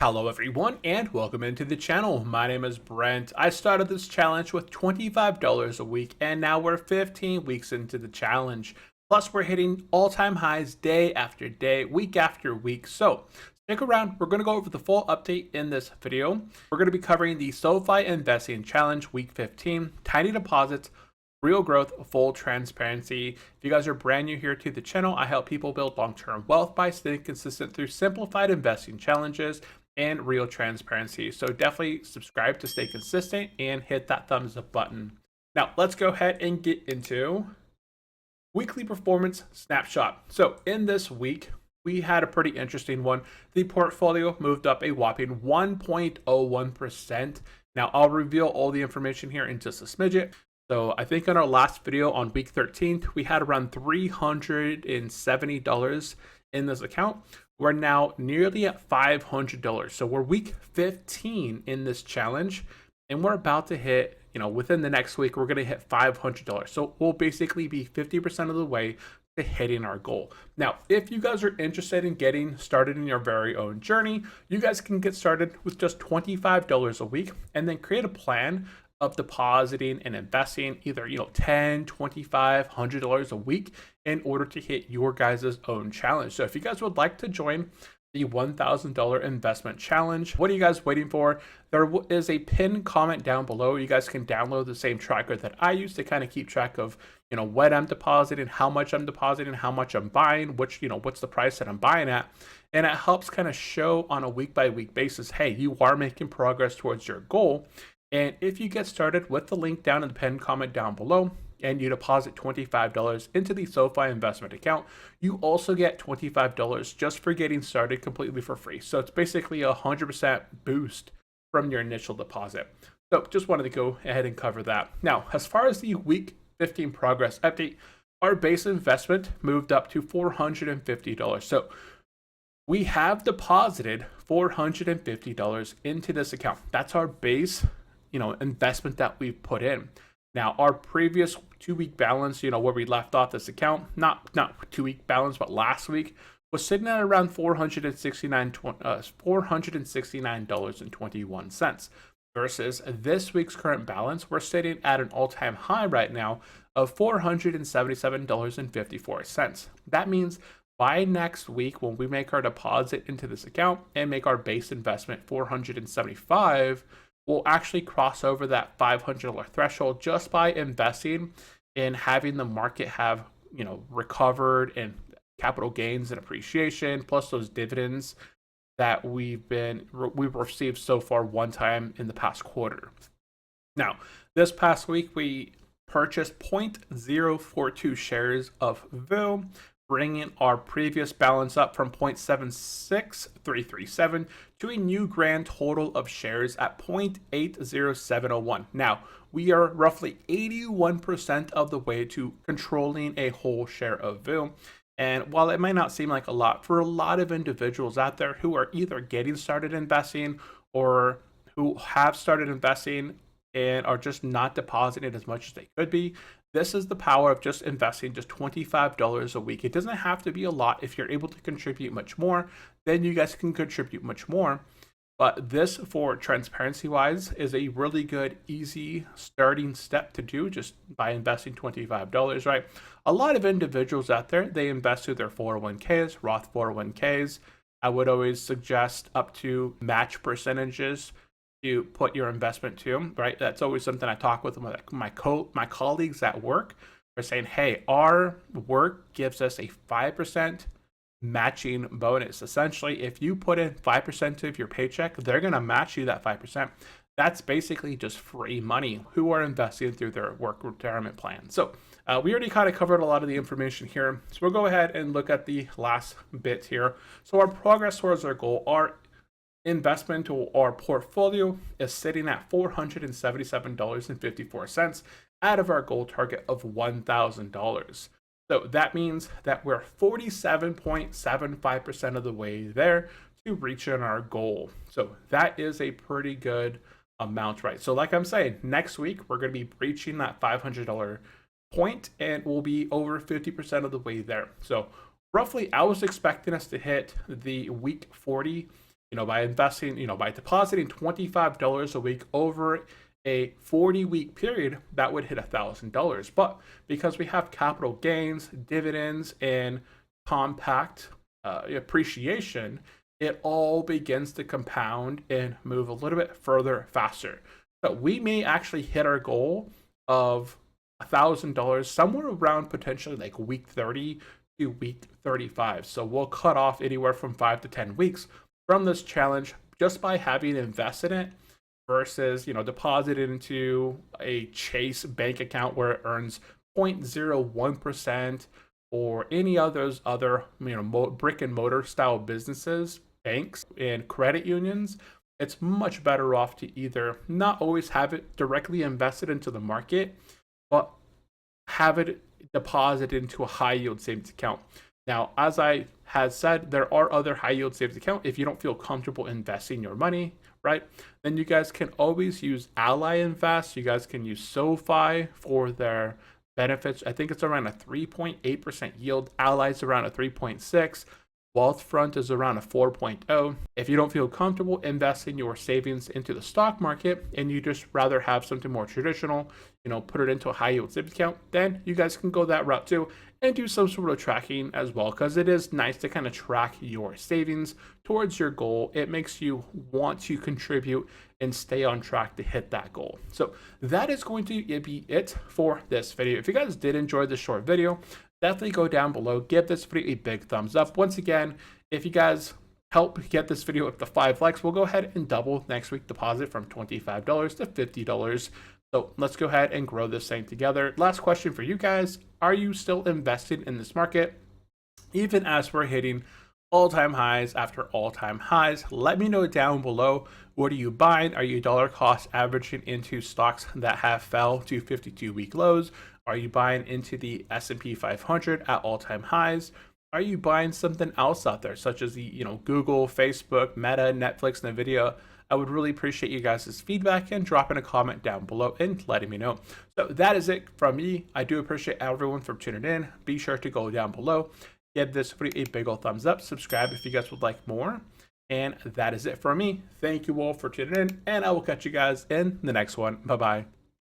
Hello everyone and welcome into the channel. My name is Brent. I started this challenge with $25 a week and now we're 15 weeks into the challenge. Plus we're hitting all-time highs day after day, week after week. So stick around, we're going to go over the full update in this video. We're going to be covering the SoFi Investing Challenge week 15, tiny deposits, real growth, full transparency. If you guys are brand new here to the channel, I help people build long-term wealth by staying consistent through simplified investing challenges and real transparency. So definitely subscribe to stay consistent and hit that thumbs up button. Now let's go ahead and get into weekly performance snapshot. So in this week, we had a pretty interesting one. The portfolio moved up a whopping 1.01%. Now I'll reveal all the information here in just a smidget. So I think in our last video on week 13th, we had around $370 in this account. We're now nearly at $500. So we're week 15 in this challenge and we're about to hit, within the next week, we're going to hit $500. So we'll basically be 50% of the way to hitting our goal. Now, if you guys are interested in getting started in your very own journey, you guys can get started with just $25 a week and then create a plan of depositing and investing either $10, $25, $100 a week in order to hit your guys' own challenge. So if you guys would like to join the $1,000 investment challenge, what are you guys waiting for? There is a pinned comment down below. You guys can download the same tracker that I use to kind of keep track of when I'm depositing, how much I'm depositing, how much I'm buying, which what's the price that I'm buying at, and it helps kind of show on a week by week basis, hey, you are making progress towards your goal. And if you get started with the link down in the pinned comment down below and you deposit $25 into the SoFi investment account, you also get $25 just for getting started completely for free. So it's basically a 100% boost from your initial deposit. So just wanted to go ahead and cover that. Now, as far as the week 15 progress update, our base investment moved up to $450. So we have deposited $450 into this account. That's our base investment that we've put in. Now, our previous 2-week balance, where we left off this account, not 2-week balance, but last week, was sitting at around $469.21 versus this week's current balance. We're sitting at an all-time high right now of $477.54. That means by next week, when we make our deposit into this account and make our base investment $475, we'll actually cross over that $500 threshold just by investing in having the market have, recovered and capital gains and appreciation, plus those dividends that we've received so far one time in the past quarter. Now, this past week, we purchased 0.042 shares of VU, bringing our previous balance up from 0.76337 to a new grand total of shares at 0.80701. Now, we are roughly 81% of the way to controlling a whole share of VU. And while it might not seem like a lot, for a lot of individuals out there who are either getting started investing or who have started investing and are just not depositing as much as they could be, this is the power of just investing just $25 a week. It doesn't have to be a lot. If you're able to contribute much more, then you guys can contribute much more. But this, for transparency wise, is a really good, easy starting step to do just by investing $25, right? A lot of individuals out there, they invest through their 401ks, Roth 401ks. I would always suggest up to match percentages to put your investment to, right? That's always something I talk with my colleagues at work. They're saying, hey, our work gives us a 5% matching bonus. Essentially, if you put in 5% of your paycheck, they're going to match you that 5%. That's basically just free money who are investing through their work retirement plan. So we already kind of covered a lot of the information here. So we'll go ahead and look at the last bit here. So our progress towards our goal, our investment or our portfolio is sitting at $477.54 out of our goal target of $1,000. So that means that we're 47.75% of the way there to reaching our goal. So that is a pretty good amount, right? So like I'm saying, next week, we're going to be breaching that $500 point and we'll be over 50% of the way there. So roughly, I was expecting us to hit the week 40 by investing, by depositing $25 a week over a 40-week period, that would hit $1,000. But because we have capital gains, dividends, and compact appreciation, it all begins to compound and move a little bit further faster. So we may actually hit our goal of $1,000 somewhere around potentially like week 30 to week 35. So we'll cut off anywhere from 5 to 10 weeks from this challenge just by having invested in it versus, deposited into a Chase bank account where it earns 0.01% or any of those other, brick and mortar style businesses, banks and credit unions. It's much better off to either not always have it directly invested into the market, but have it deposited into a high yield savings account. Now, as I had said, there are other high yield savings accounts. If you don't feel comfortable investing your money, right, then you guys can always use Ally Invest. You guys can use SoFi for their benefits. I think it's around a 3.8% yield. Ally's around a 3.6. Wealthfront is around a 4.0. If you don't feel comfortable investing your savings into the stock market and you just rather have something more traditional, put it into a high yield savings account, then you guys can go that route too and do some sort of tracking as well, because it is nice to kind of track your savings towards your goal. It makes you want to contribute and stay on track to hit that goal. So that is going to be it for this video. If you guys did enjoy this short video, definitely go down below, give this video a big thumbs up. Once again, if you guys help get this video up to 5 likes, we'll go ahead and double next week deposit from $25 to $50. So let's go ahead and grow this thing together. Last question for you guys. Are you still invested in this market? Even as we're hitting all-time highs after all-time highs, let me know down below. What are you buying? Are you dollar cost averaging into stocks that have fell to 52-week lows? Are you buying into the S&P 500 at all-time highs? Are you buying something else out there, such as the Google, Facebook, Meta, Netflix, Nvidia? I would really appreciate you guys' feedback and dropping a comment down below and letting me know. So that is it from me. I do appreciate everyone for tuning in. Be sure to go down below, give this video a big old thumbs up, subscribe if you guys would like more. And that is it from me. Thank you all for tuning in, and I will catch you guys in the next one. Bye-bye.